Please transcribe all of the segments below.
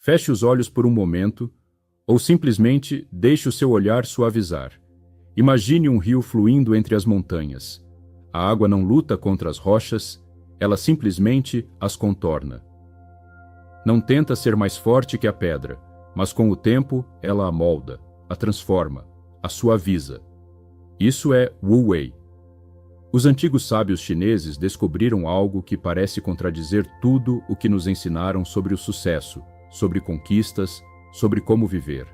Feche os olhos por um momento, ou simplesmente deixe o seu olhar suavizar. Imagine um rio fluindo entre as montanhas. A água não luta contra as rochas, ela simplesmente as contorna. Não tenta ser mais forte que a pedra, mas com o tempo ela a molda, a transforma, a suaviza. Isso é Wu Wei. Os antigos sábios chineses descobriram algo que parece contradizer tudo o que nos ensinaram sobre o sucesso, sobre conquistas, sobre como viver.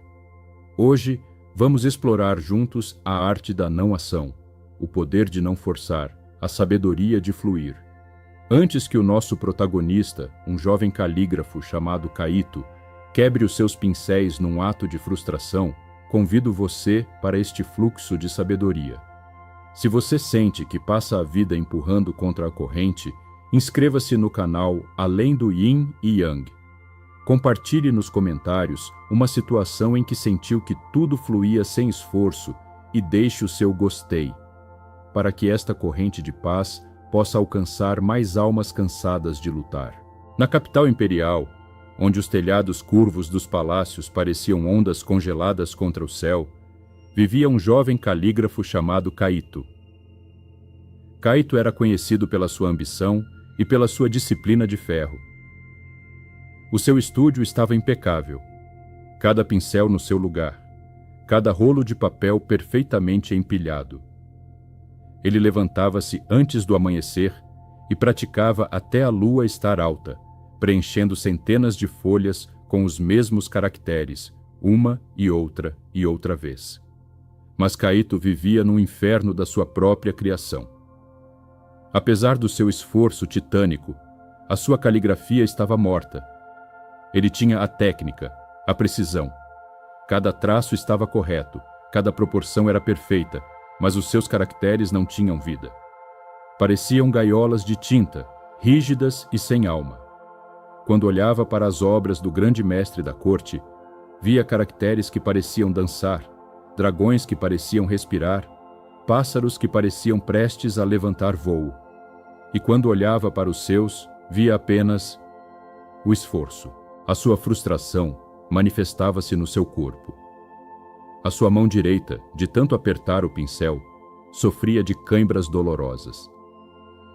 Hoje, vamos explorar juntos a arte da não-ação, o poder de não forçar, a sabedoria de fluir. Antes que o nosso protagonista, um jovem calígrafo chamado Kaito, quebre os seus pincéis num ato de frustração, convido você para este fluxo de sabedoria. Se você sente que passa a vida empurrando contra a corrente, inscreva-se no canal Além do Yin e Yang. Compartilhe nos comentários uma situação em que sentiu que tudo fluía sem esforço e deixe o seu gostei, para que esta corrente de paz possa alcançar mais almas cansadas de lutar. Na capital imperial, onde os telhados curvos dos palácios pareciam ondas congeladas contra o céu, vivia um jovem calígrafo chamado Kaito. Kaito era conhecido pela sua ambição e pela sua disciplina de ferro. O seu estúdio estava impecável, cada pincel no seu lugar, cada rolo de papel perfeitamente empilhado. Ele levantava-se antes do amanhecer e praticava até a lua estar alta, preenchendo centenas de folhas com os mesmos caracteres, uma e outra vez. Mas Kaito vivia no inferno da sua própria criação. Apesar do seu esforço titânico, a sua caligrafia estava morta. Ele tinha a técnica, a precisão. Cada traço estava correto, cada proporção era perfeita, mas os seus caracteres não tinham vida. Pareciam gaiolas de tinta, rígidas e sem alma. Quando olhava para as obras do grande mestre da corte, via caracteres que pareciam dançar, dragões que pareciam respirar, pássaros que pareciam prestes a levantar voo. E quando olhava para os seus, via apenas o esforço. A sua frustração manifestava-se no seu corpo. A sua mão direita, de tanto apertar o pincel, sofria de cãibras dolorosas.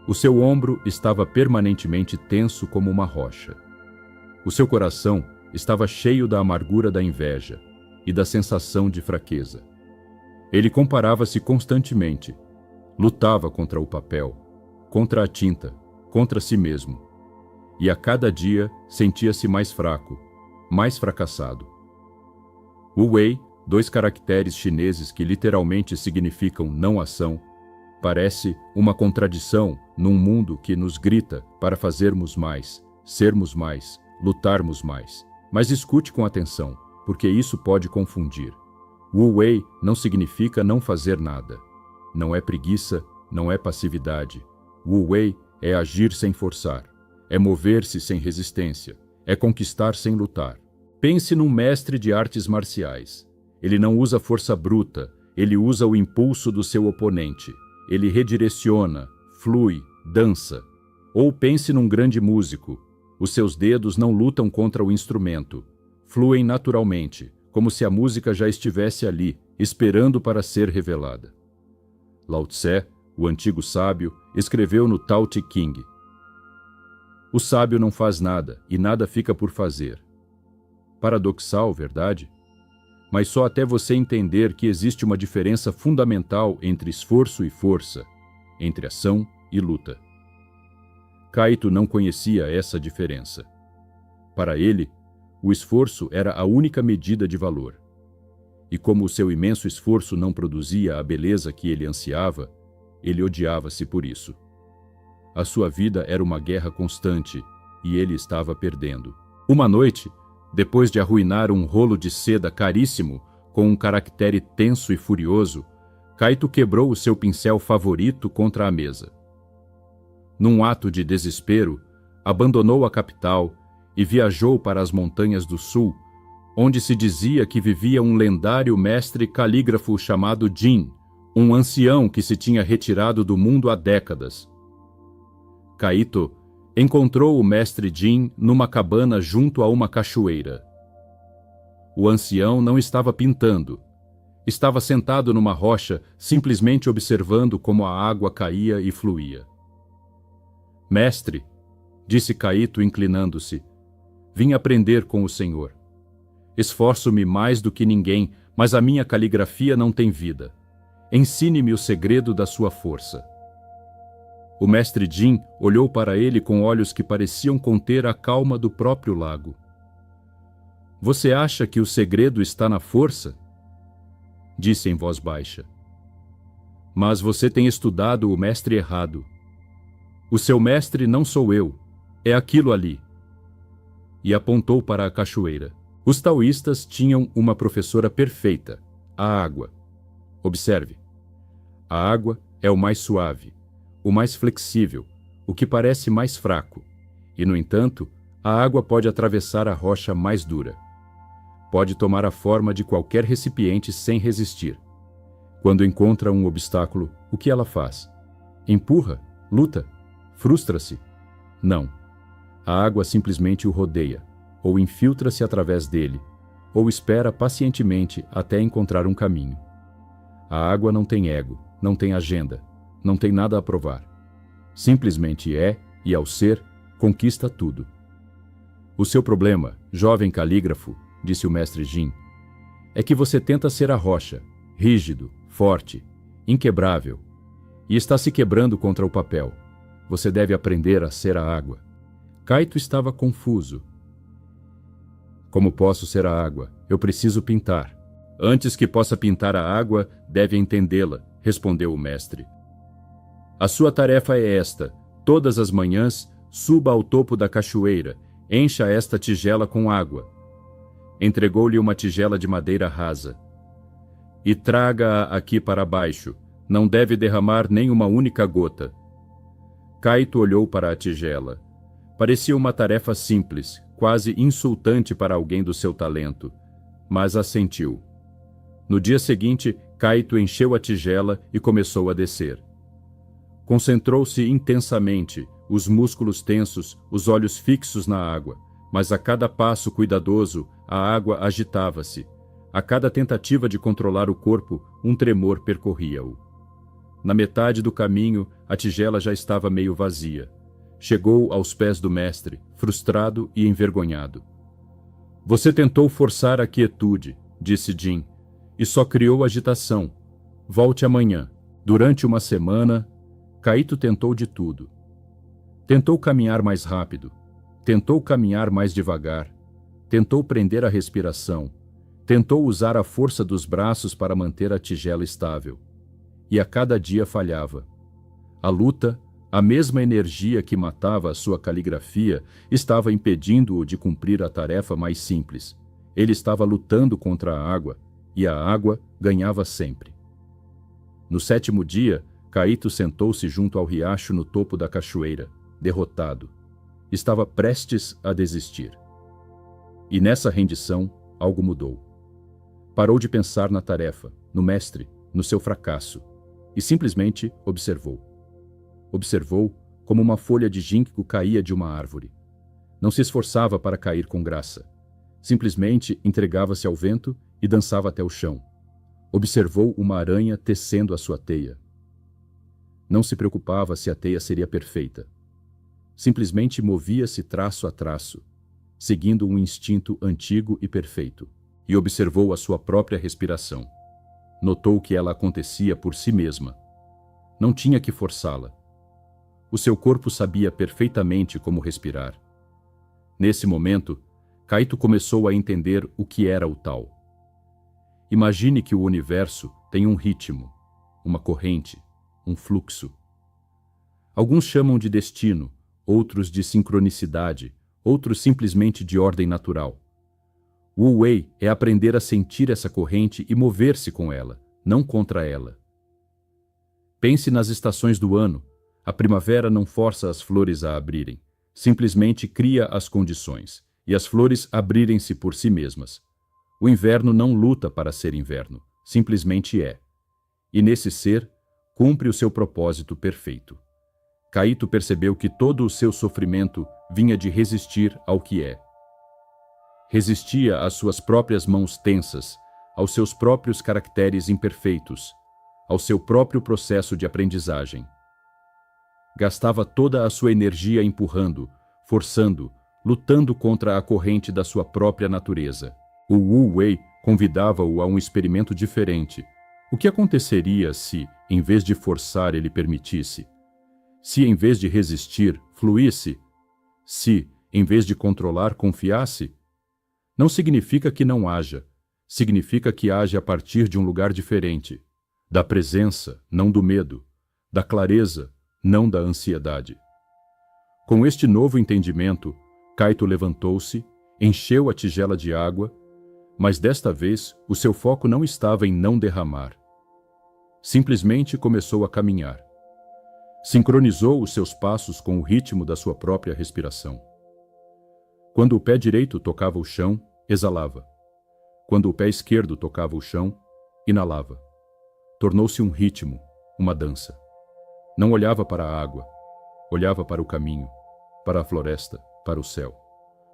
O seu ombro estava permanentemente tenso como uma rocha. O seu coração estava cheio da amargura da inveja e da sensação de fraqueza. Ele comparava-se constantemente, lutava contra o papel, contra a tinta, contra si mesmo. E a cada dia sentia-se mais fraco, mais fracassado. Wu Wei, 2 caracteres chineses que literalmente significam não-ação, parece uma contradição num mundo que nos grita para fazermos mais, sermos mais, lutarmos mais. Mas escute com atenção, porque isso pode confundir. Wu Wei não significa não fazer nada. Não é preguiça, não é passividade. Wu Wei é agir sem forçar, é mover-se sem resistência, é conquistar sem lutar. Pense num mestre de artes marciais. Ele não usa força bruta, ele usa o impulso do seu oponente. Ele redireciona, flui, dança. Ou pense num grande músico. Os seus dedos não lutam contra o instrumento. Fluem naturalmente, como se a música já estivesse ali, esperando para ser revelada. Lao Tse, o antigo sábio, escreveu no Tao Te Ching: o sábio não faz nada, e nada fica por fazer. Paradoxal, verdade? Mas só até você entender que existe uma diferença fundamental entre esforço e força, entre ação e luta. Kaito não conhecia essa diferença. Para ele, o esforço era a única medida de valor. E como o seu imenso esforço não produzia a beleza que ele ansiava, ele odiava-se por isso. A sua vida era uma guerra constante, e ele estava perdendo. Uma noite, depois de arruinar um rolo de seda caríssimo com um caractere tenso e furioso, Kaito quebrou o seu pincel favorito contra a mesa. Num ato de desespero, abandonou a capital e viajou para as montanhas do sul, onde se dizia que vivia um lendário mestre calígrafo chamado Jin, um ancião que se tinha retirado do mundo há décadas. Kaito Encontrou o mestre Jin numa cabana junto a uma cachoeira. O ancião não estava pintando. Estava sentado numa rocha, simplesmente observando como a água caía e fluía. Mestre, disse Kaito inclinando-se, vim aprender com o senhor. Esforço-me mais do que ninguém, mas a minha caligrafia não tem vida. Ensine-me o segredo da sua força. O mestre Jin olhou para ele com olhos que pareciam conter a calma do próprio lago. Você acha que o segredo está na força? Disse em voz baixa. Mas você tem estudado o mestre errado. O seu mestre não sou eu, é aquilo ali. E apontou para a cachoeira. Os taoístas tinham uma professora perfeita, a água. Observe. A água é o mais suave, o mais flexível, o que parece mais fraco. E, no entanto, a água pode atravessar a rocha mais dura. Pode tomar a forma de qualquer recipiente sem resistir. Quando encontra um obstáculo, o que ela faz? Empurra? Luta? Frustra-se? Não. A água simplesmente o rodeia, ou infiltra-se através dele, ou espera pacientemente até encontrar um caminho. A água não tem ego, não tem agenda, não tem nada a provar. Simplesmente é, e ao ser, conquista tudo. O seu problema, jovem calígrafo, disse o mestre Jin, é que você tenta ser a rocha, rígido, forte, inquebrável, e está se quebrando contra o papel. Você deve aprender a ser a água. Kaito estava confuso. Como posso ser a água? Eu preciso pintar. Antes que possa pintar a água, deve entendê-la, respondeu o mestre. A sua tarefa é esta. Todas as manhãs, suba ao topo da cachoeira, encha esta tigela com água. Entregou-lhe uma tigela de madeira rasa. E traga-a aqui para baixo. Não deve derramar nem uma única gota. Kaito olhou para a tigela. Parecia uma tarefa simples, quase insultante para alguém do seu talento, mas assentiu. No dia seguinte, Kaito encheu a tigela e começou a descer. Concentrou-se intensamente, os músculos tensos, os olhos fixos na água, mas a cada passo cuidadoso, a água agitava-se. A cada tentativa de controlar o corpo, um tremor percorria-o. Na metade do caminho, a tigela já estava meio vazia. Chegou aos pés do mestre, frustrado e envergonhado. Você tentou forçar a quietude, disse Jin, e só criou agitação. Volte amanhã. Durante uma semana, Kaito tentou de tudo. Tentou caminhar mais rápido. Tentou caminhar mais devagar. Tentou prender a respiração. Tentou usar a força dos braços para manter a tigela estável. E a cada dia falhava. A luta, a mesma energia que matava a sua caligrafia, estava impedindo-o de cumprir a tarefa mais simples. Ele estava lutando contra a água, e a água ganhava sempre. No 7º dia, Kaito sentou-se junto ao riacho no topo da cachoeira, derrotado. Estava prestes a desistir. E nessa rendição, algo mudou. Parou de pensar na tarefa, no mestre, no seu fracasso, e simplesmente observou. Observou como uma folha de ginkgo caía de uma árvore. Não se esforçava para cair com graça. Simplesmente entregava-se ao vento e dançava até o chão. Observou uma aranha tecendo a sua teia. Não se preocupava se a teia seria perfeita. Simplesmente movia-se traço a traço, seguindo um instinto antigo e perfeito, e observou a sua própria respiração. Notou que ela acontecia por si mesma. Não tinha que forçá-la. O seu corpo sabia perfeitamente como respirar. Nesse momento, Kaito começou a entender o que era o Tao. Imagine que o universo tem um ritmo, uma corrente, um fluxo. Alguns chamam de destino, outros de sincronicidade, outros simplesmente de ordem natural. Wu Wei é aprender a sentir essa corrente e mover-se com ela, não contra ela. Pense nas estações do ano. A primavera não força as flores a abrirem, simplesmente cria as condições, e as flores abrirem-se por si mesmas. O inverno não luta para ser inverno, simplesmente é. E nesse ser, cumpre o seu propósito perfeito. Kaito percebeu que todo o seu sofrimento vinha de resistir ao que é. Resistia às suas próprias mãos tensas, aos seus próprios caracteres imperfeitos, ao seu próprio processo de aprendizagem. Gastava toda a sua energia empurrando, forçando, lutando contra a corrente da sua própria natureza. O Wu Wei convidava-o a um experimento diferente. O que aconteceria se, em vez de forçar, ele permitisse? Se, em vez de resistir, fluísse? Se, em vez de controlar, confiasse? Não significa que não haja. Significa que age a partir de um lugar diferente. Da presença, não do medo. Da clareza, não da ansiedade. Com este novo entendimento, Kaito levantou-se, encheu a tigela de água, mas desta vez o seu foco não estava em não derramar. Simplesmente começou a caminhar. Sincronizou os seus passos com o ritmo da sua própria respiração. Quando o pé direito tocava o chão, exalava. Quando o pé esquerdo tocava o chão, inalava. Tornou-se um ritmo, uma dança. Não olhava para a água, olhava para o caminho, para a floresta, para o céu.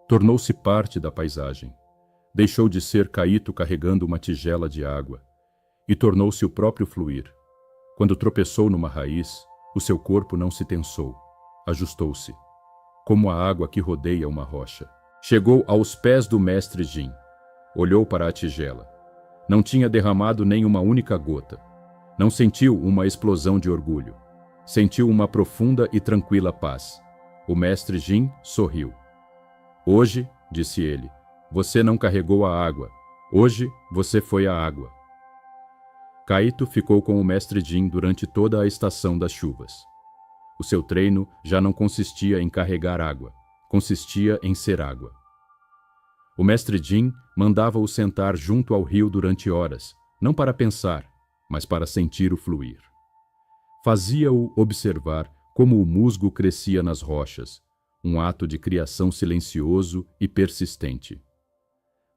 Tornou-se parte da paisagem. Deixou de ser Kaito carregando uma tigela de água e tornou-se o próprio fluir. Quando tropeçou numa raiz, o seu corpo não se tensou, ajustou-se, como a água que rodeia uma rocha. Chegou aos pés do mestre Jin. Olhou para a tigela. Não tinha derramado nem uma única gota. Não sentiu uma explosão de orgulho. Sentiu uma profunda e tranquila paz. O mestre Jin sorriu. Hoje, disse ele, você não carregou a água. Hoje, você foi a água. Kaito ficou com o mestre Jin durante toda a estação das chuvas. O seu treino já não consistia em carregar água, consistia em ser água. O mestre Jin mandava-o sentar junto ao rio durante horas, não para pensar, mas para sentir o fluir. Fazia-o observar como o musgo crescia nas rochas, um ato de criação silencioso e persistente.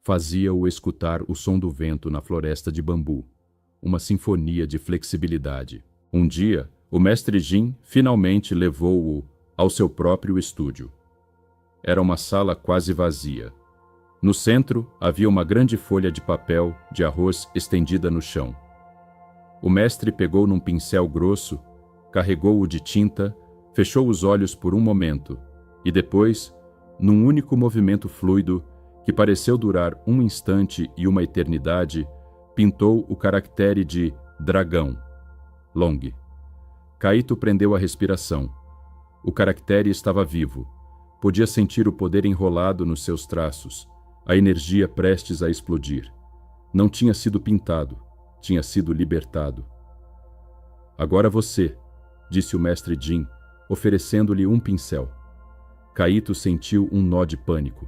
Fazia-o escutar o som do vento na floresta de bambu, uma sinfonia de flexibilidade. Um dia, o mestre Jin finalmente levou-o ao seu próprio estúdio. Era uma sala quase vazia. No centro, havia uma grande folha de papel de arroz estendida no chão. O mestre pegou num pincel grosso, carregou-o de tinta, fechou os olhos por um momento e depois, num único movimento fluido, que pareceu durar um instante e uma eternidade, pintou o caractere de dragão, Long. Kaito prendeu a respiração. O caractere estava vivo. Podia sentir o poder enrolado nos seus traços, a energia prestes a explodir. Não tinha sido pintado, tinha sido libertado. Agora você, disse o mestre Jin, oferecendo-lhe um pincel. Kaito sentiu um nó de pânico.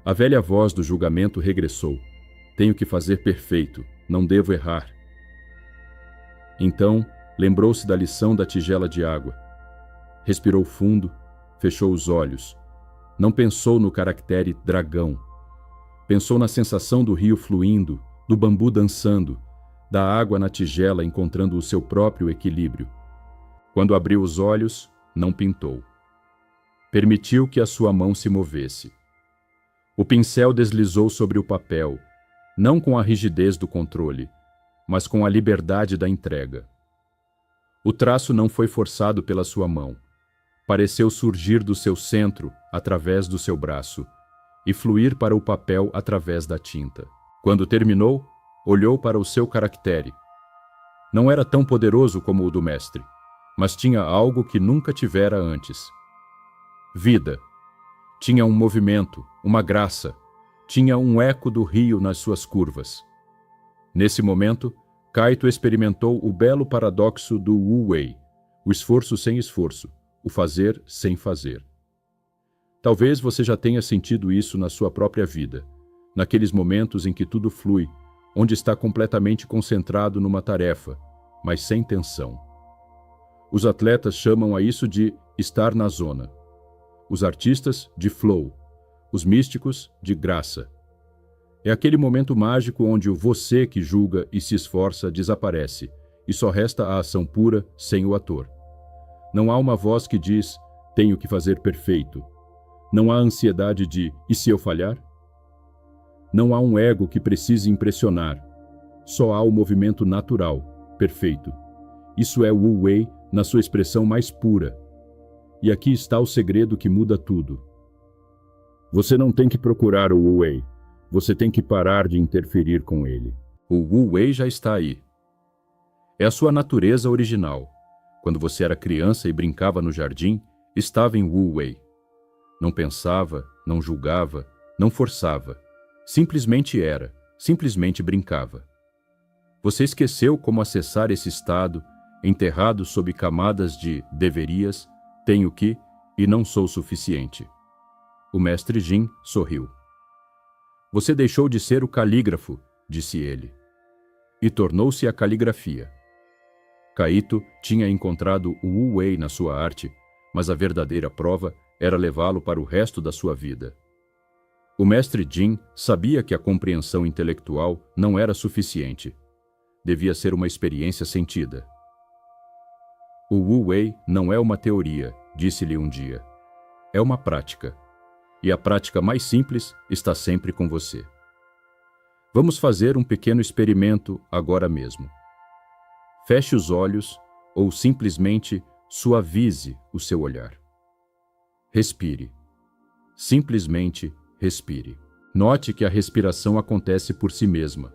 A velha voz do julgamento regressou. Tenho que fazer perfeito. Não devo errar. Então, lembrou-se da lição da tigela de água. Respirou fundo, fechou os olhos. Não pensou no caractere dragão. Pensou na sensação do rio fluindo, do bambu dançando, da água na tigela encontrando o seu próprio equilíbrio. Quando abriu os olhos, não pintou. Permitiu que a sua mão se movesse. O pincel deslizou sobre o papel, não com a rigidez do controle, mas com a liberdade da entrega. O traço não foi forçado pela sua mão. Pareceu surgir do seu centro, através do seu braço, e fluir para o papel através da tinta. Quando terminou, olhou para o seu caractere. Não era tão poderoso como o do mestre, mas tinha algo que nunca tivera antes. Vida. Tinha um movimento, uma graça. Tinha um eco do rio nas suas curvas. Nesse momento, Kaito experimentou o belo paradoxo do Wu Wei, o esforço sem esforço, o fazer sem fazer. Talvez você já tenha sentido isso na sua própria vida, naqueles momentos em que tudo flui, onde está completamente concentrado numa tarefa, mas sem tensão. Os atletas chamam a isso de estar na zona. Os artistas, de flow. Os místicos, de graça. É aquele momento mágico onde o você que julga e se esforça desaparece, e só resta a ação pura sem o ator. Não há uma voz que diz, tenho que fazer perfeito. Não há ansiedade de, e se eu falhar? Não há um ego que precise impressionar. Só há o movimento natural, perfeito. Isso é Wu Wei na sua expressão mais pura. E aqui está o segredo que muda tudo. Você não tem que procurar o Wu Wei. Você tem que parar de interferir com ele. O Wu Wei já está aí. É a sua natureza original. Quando você era criança e brincava no jardim, estava em Wu Wei. Não pensava, não julgava, não forçava. Simplesmente era, simplesmente brincava. Você esqueceu como acessar esse estado, enterrado sob camadas de deverias, tenho que e não sou suficiente. O mestre Jin sorriu. Você deixou de ser o calígrafo, disse ele, e tornou-se a caligrafia. Kaito tinha encontrado o Wu Wei na sua arte, mas a verdadeira prova era levá-lo para o resto da sua vida. O mestre Jin sabia que a compreensão intelectual não era suficiente. Devia ser uma experiência sentida. O Wu Wei não é uma teoria, disse-lhe um dia. É uma prática. E a prática mais simples está sempre com você. Vamos fazer um pequeno experimento agora mesmo. Feche os olhos ou simplesmente suavize o seu olhar. Respire. Simplesmente respire. Note que a respiração acontece por si mesma.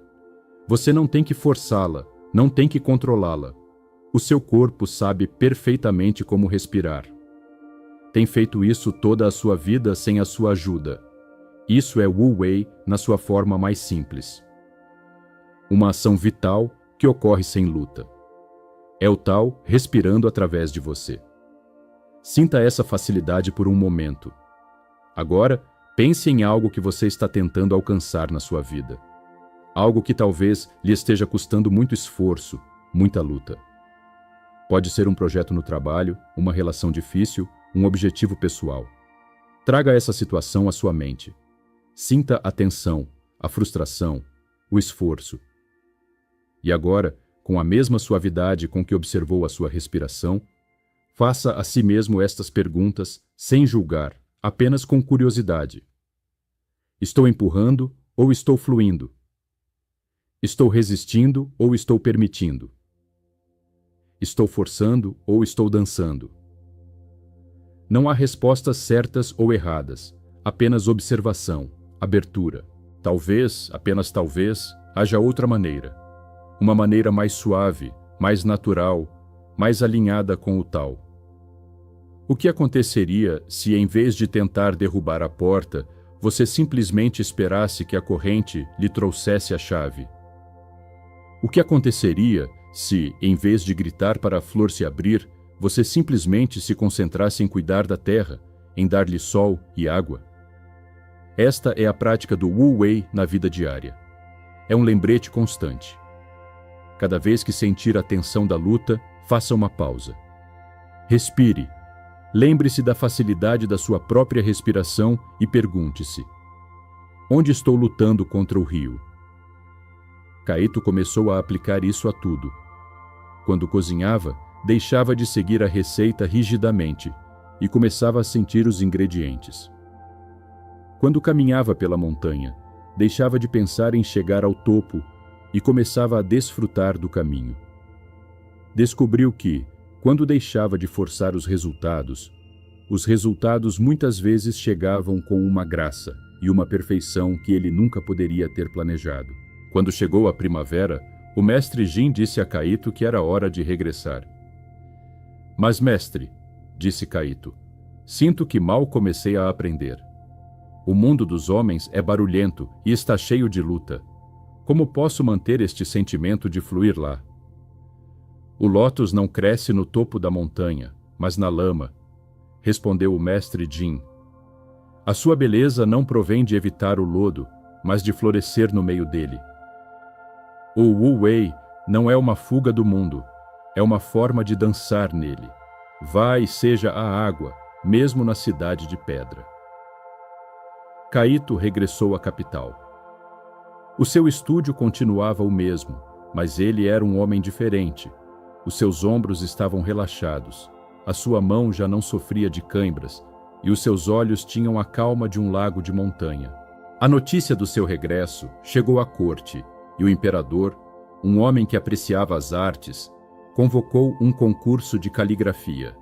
Você não tem que forçá-la, não tem que controlá-la. O seu corpo sabe perfeitamente como respirar. Tem feito isso toda a sua vida sem a sua ajuda. Isso é Wu Wei na sua forma mais simples. Uma ação vital que ocorre sem luta. É o tal respirando através de você. Sinta essa facilidade por um momento. Agora, pense em algo que você está tentando alcançar na sua vida. Algo que talvez lhe esteja custando muito esforço, muita luta. Pode ser um projeto no trabalho, uma relação difícil, um objetivo pessoal. Traga essa situação à sua mente. Sinta a tensão, a frustração, o esforço. E agora, com a mesma suavidade com que observou a sua respiração, faça a si mesmo estas perguntas sem julgar, apenas com curiosidade. Estou empurrando ou estou fluindo? Estou resistindo ou estou permitindo? Estou forçando ou estou dançando? Não há respostas certas ou erradas, apenas observação, abertura. Talvez, apenas talvez, haja outra maneira. Uma maneira mais suave, mais natural, mais alinhada com o tal. O que aconteceria se, em vez de tentar derrubar a porta, você simplesmente esperasse que a corrente lhe trouxesse a chave? O que aconteceria se, em vez de gritar para a flor se abrir, você simplesmente se concentrasse em cuidar da terra, em dar-lhe sol e água? Esta é a prática do Wu Wei na vida diária. É um lembrete constante. Cada vez que sentir a tensão da luta, faça uma pausa. Respire. Lembre-se da facilidade da sua própria respiração e pergunte-se: onde estou lutando contra o rio? Kaito começou a aplicar isso a tudo. Quando cozinhava, deixava de seguir a receita rigidamente e começava a sentir os ingredientes. Quando caminhava pela montanha, deixava de pensar em chegar ao topo e começava a desfrutar do caminho. Descobriu que, quando deixava de forçar os resultados muitas vezes chegavam com uma graça e uma perfeição que ele nunca poderia ter planejado. Quando chegou a primavera, o mestre Jin disse a Kaito que era hora de regressar. Mas mestre, disse Kaito, sinto que mal comecei a aprender. O mundo dos homens é barulhento e está cheio de luta. Como posso manter este sentimento de fluir lá? O lótus não cresce no topo da montanha, mas na lama, respondeu o mestre Jin. A sua beleza não provém de evitar o lodo, mas de florescer no meio dele. O Wu Wei não é uma fuga do mundo, é uma forma de dançar nele. Vá e seja a água, mesmo na cidade de pedra. Kaito regressou à capital. O seu estúdio continuava o mesmo, mas ele era um homem diferente. Os seus ombros estavam relaxados, A sua mão já não sofria de cãibras, e os seus olhos tinham a calma de um lago de montanha. A notícia do seu regresso chegou à corte, e o imperador, um homem que apreciava as artes, convocou um concurso de caligrafia.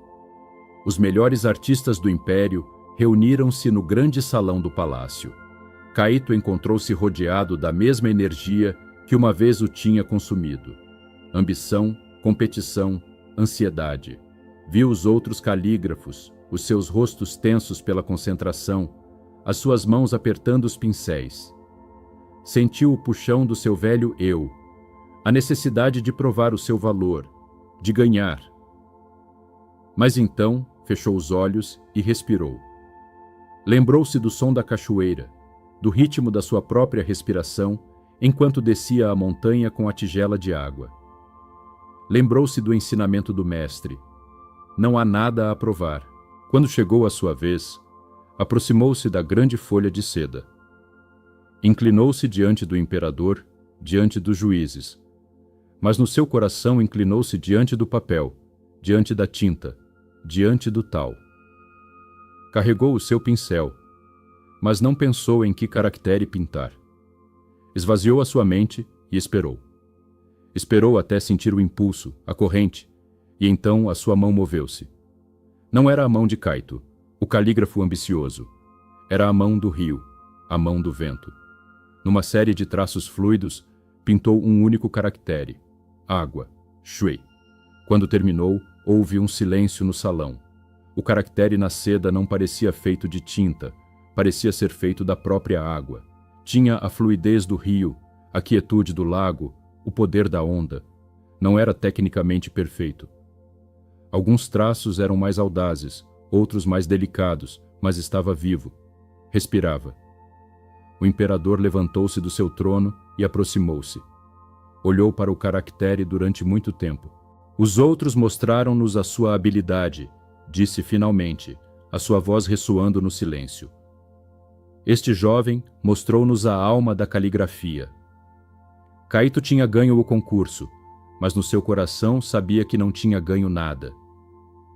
Os melhores artistas do império reuniram-se no grande salão do palácio. Caíto encontrou-se rodeado da mesma energia que uma vez o tinha consumido. Ambição, competição, ansiedade. Viu os outros calígrafos, os seus rostos tensos pela concentração, as suas mãos apertando os pincéis. Sentiu o puxão do seu velho eu, a necessidade de provar o seu valor, de ganhar. Mas então fechou os olhos e respirou. Lembrou-se do som da cachoeira, do ritmo da sua própria respiração enquanto descia a montanha com a tigela de água. Lembrou-se do ensinamento do mestre. Não há nada a provar. Quando chegou a sua vez, aproximou-se da grande folha de seda. Inclinou-se diante do imperador, diante dos juízes. Mas no seu coração inclinou-se diante do papel, diante da tinta, diante do tal. Carregou o seu pincel, mas não pensou em que caractere pintar. Esvaziou a sua mente e esperou. Esperou até sentir o impulso, a corrente, e então a sua mão moveu-se. Não era a mão de Caíto, o calígrafo ambicioso. Era a mão do rio, a mão do vento. Numa série de traços fluidos, pintou um único caractere: água, shui. Quando terminou, houve um silêncio no salão. O caractere na seda não parecia feito de tinta, parecia ser feito da própria água. Tinha a fluidez do rio, a quietude do lago, o poder da onda. Não era tecnicamente perfeito. Alguns traços eram mais audazes, outros mais delicados, mas estava vivo. Respirava. O imperador levantou-se do seu trono e aproximou-se. Olhou para o caractere durante muito tempo. Os outros mostraram-nos a sua habilidade, disse finalmente, a sua voz ressoando no silêncio. Este jovem mostrou-nos a alma da caligrafia. Caíto tinha ganho o concurso, mas no seu coração sabia que não tinha ganho nada.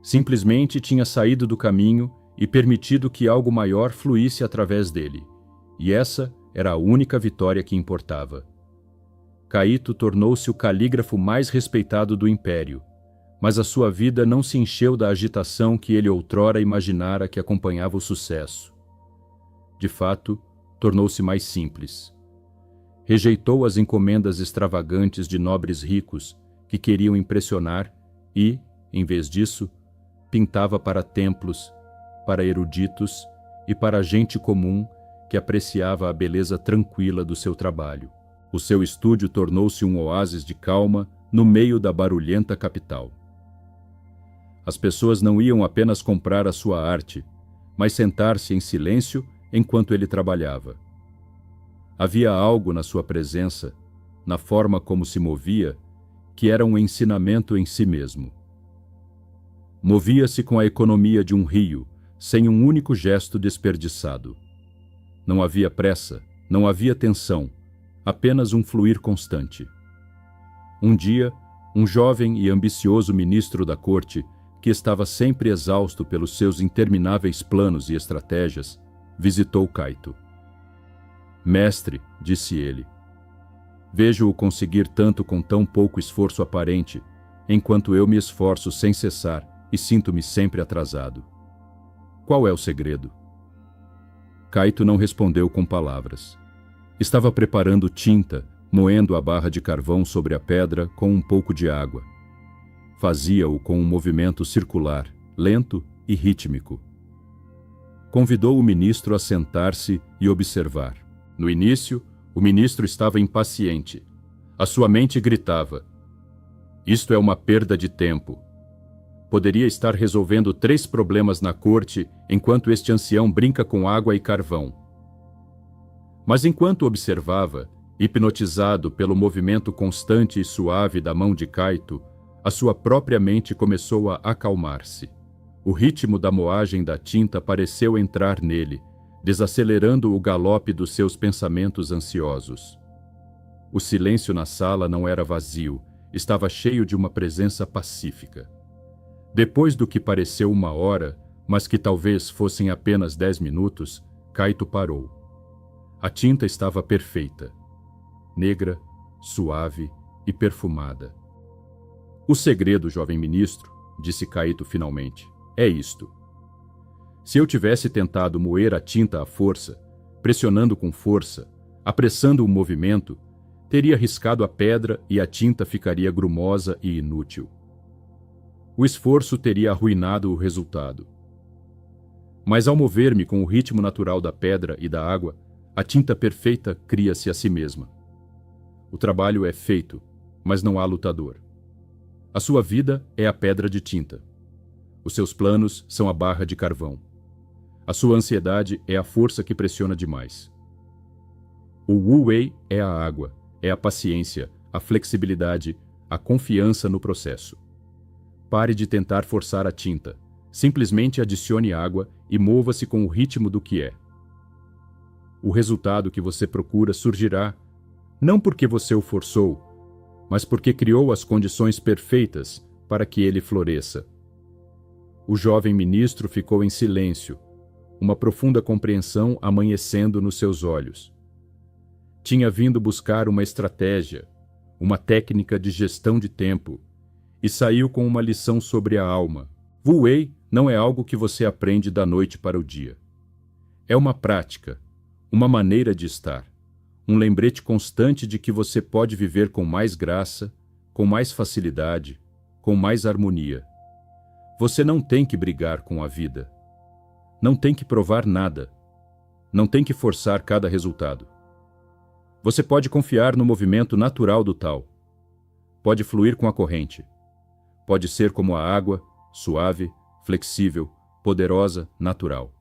Simplesmente tinha saído do caminho e permitido que algo maior fluísse através dele, e essa era a única vitória que importava. Caíto tornou-se o calígrafo mais respeitado do império, mas a sua vida não se encheu da agitação que ele outrora imaginara que acompanhava o sucesso. De fato, tornou-se mais simples. Rejeitou as encomendas extravagantes de nobres ricos que queriam impressionar e, em vez disso, pintava para templos, para eruditos e para gente comum que apreciava a beleza tranquila do seu trabalho. O seu estúdio tornou-se um oásis de calma no meio da barulhenta capital. As pessoas não iam apenas comprar a sua arte, mas sentar-se em silêncio enquanto ele trabalhava. Havia algo na sua presença, na forma como se movia, que era um ensinamento em si mesmo. Movia-se com a economia de um rio, sem um único gesto desperdiçado. Não havia pressa, não havia tensão, apenas um fluir constante. Um dia, um jovem e ambicioso ministro da corte, que estava sempre exausto pelos seus intermináveis planos e estratégias, visitou Caíto. Mestre, disse ele, vejo-o conseguir tanto com tão pouco esforço aparente, enquanto eu me esforço sem cessar e sinto-me sempre atrasado. Qual é o segredo? Caíto não respondeu com palavras. Estava preparando tinta, moendo a barra de carvão sobre a pedra com um pouco de água. Fazia-o com um movimento circular, lento e rítmico. Convidou o ministro a sentar-se e observar. No início, o ministro estava impaciente. A sua mente gritava: isto é uma perda de tempo. Poderia estar resolvendo 3 problemas na corte enquanto este ancião brinca com água e carvão. Mas enquanto observava, hipnotizado pelo movimento constante e suave da mão de Caíto, a sua própria mente começou a acalmar-se. O ritmo da moagem da tinta pareceu entrar nele, desacelerando o galope dos seus pensamentos ansiosos. O silêncio na sala não era vazio, estava cheio de uma presença pacífica. Depois do que pareceu 1 hora, mas que talvez fossem apenas 10 minutos, Kaito parou. A tinta estava perfeita, negra, suave e perfumada. O segredo, jovem ministro, disse Kaito finalmente, é isto. Se eu tivesse tentado moer a tinta à força, pressionando com força, apressando o movimento, teria riscado a pedra e a tinta ficaria grumosa e inútil. O esforço teria arruinado o resultado. Mas ao mover-me com o ritmo natural da pedra e da água, a tinta perfeita cria-se a si mesma. O trabalho é feito, mas não há lutador. A sua vida é a pedra de tinta. Os seus planos são a barra de carvão. A sua ansiedade é a força que pressiona demais. O Wu Wei é a água, é a paciência, a flexibilidade, a confiança no processo. Pare de tentar forçar a tinta. Simplesmente adicione água e mova-se com o ritmo do que é. O resultado que você procura surgirá, não porque você o forçou, mas porque criou as condições perfeitas para que ele floresça. O jovem ministro ficou em silêncio, uma profunda compreensão amanhecendo nos seus olhos. Tinha vindo buscar uma estratégia, uma técnica de gestão de tempo, e saiu com uma lição sobre a alma. Wu Wei não é algo que você aprende da noite para o dia. É uma prática, uma maneira de estar, um lembrete constante de que você pode viver com mais graça, com mais facilidade, com mais harmonia. Você não tem que brigar com a vida. Não tem que provar nada. Não tem que forçar cada resultado. Você pode confiar no movimento natural do Tao. Pode fluir com a corrente. Pode ser como a água, suave, flexível, poderosa, natural.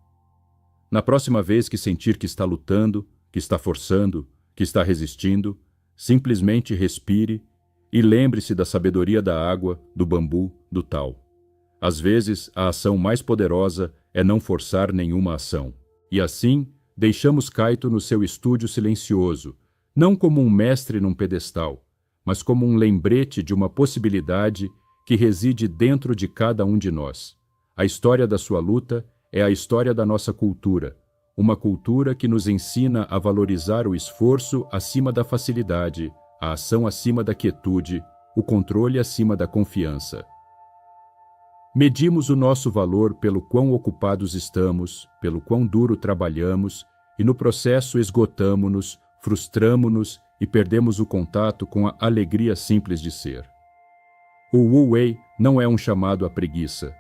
Na próxima vez que sentir que está lutando, que está forçando, que está resistindo, simplesmente respire e lembre-se da sabedoria da água, do bambu, do Tao. Às vezes, a ação mais poderosa é não forçar nenhuma ação. E assim, deixamos Kaito no seu estúdio silencioso, não como um mestre num pedestal, mas como um lembrete de uma possibilidade que reside dentro de cada um de nós. A história da sua luta é a história da nossa cultura, uma cultura que nos ensina a valorizar o esforço acima da facilidade, a ação acima da quietude, o controle acima da confiança. Medimos o nosso valor pelo quão ocupados estamos, pelo quão duro trabalhamos, e no processo esgotamo-nos, frustramo-nos e perdemos o contato com a alegria simples de ser. O Wu Wei não é um chamado à preguiça.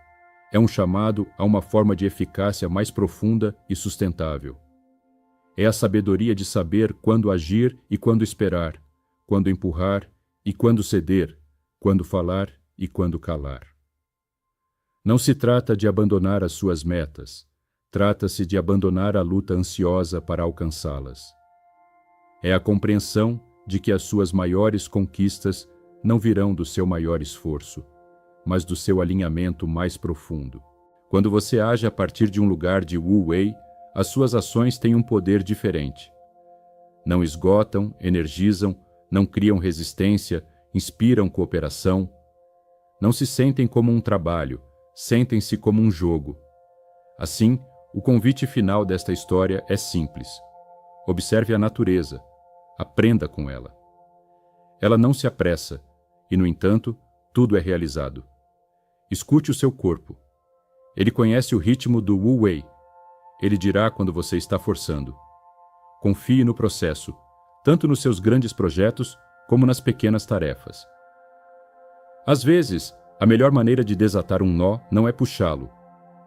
É um chamado a uma forma de eficácia mais profunda e sustentável. É a sabedoria de saber quando agir e quando esperar, quando empurrar e quando ceder, quando falar e quando calar. Não se trata de abandonar as suas metas, trata-se de abandonar a luta ansiosa para alcançá-las. É a compreensão de que as suas maiores conquistas não virão do seu maior esforço, mas do seu alinhamento mais profundo. Quando você age a partir de um lugar de Wu Wei, as suas ações têm um poder diferente. Não esgotam, energizam, não criam resistência, inspiram cooperação. Não se sentem como um trabalho, sentem-se como um jogo. Assim, o convite final desta história é simples. Observe a natureza, aprenda com ela. Ela não se apressa, e, no entanto, tudo é realizado. Escute o seu corpo. Ele conhece o ritmo do Wu Wei. Ele dirá quando você está forçando. Confie no processo, tanto nos seus grandes projetos como nas pequenas tarefas. Às vezes, a melhor maneira de desatar um nó não é puxá-lo,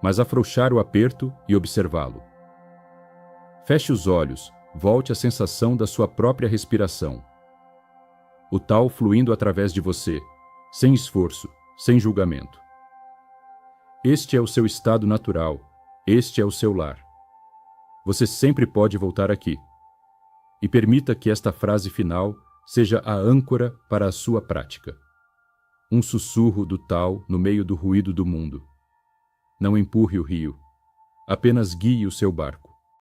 mas afrouxar o aperto e observá-lo. Feche os olhos, volte à sensação da sua própria respiração. O Tao fluindo através de você, sem esforço, sem julgamento. Este é o seu estado natural, este é o seu lar. Você sempre pode voltar aqui. E permita que esta frase final seja a âncora para a sua prática. Um sussurro do Tao no meio do ruído do mundo. Não empurre o rio, apenas guie o seu barco.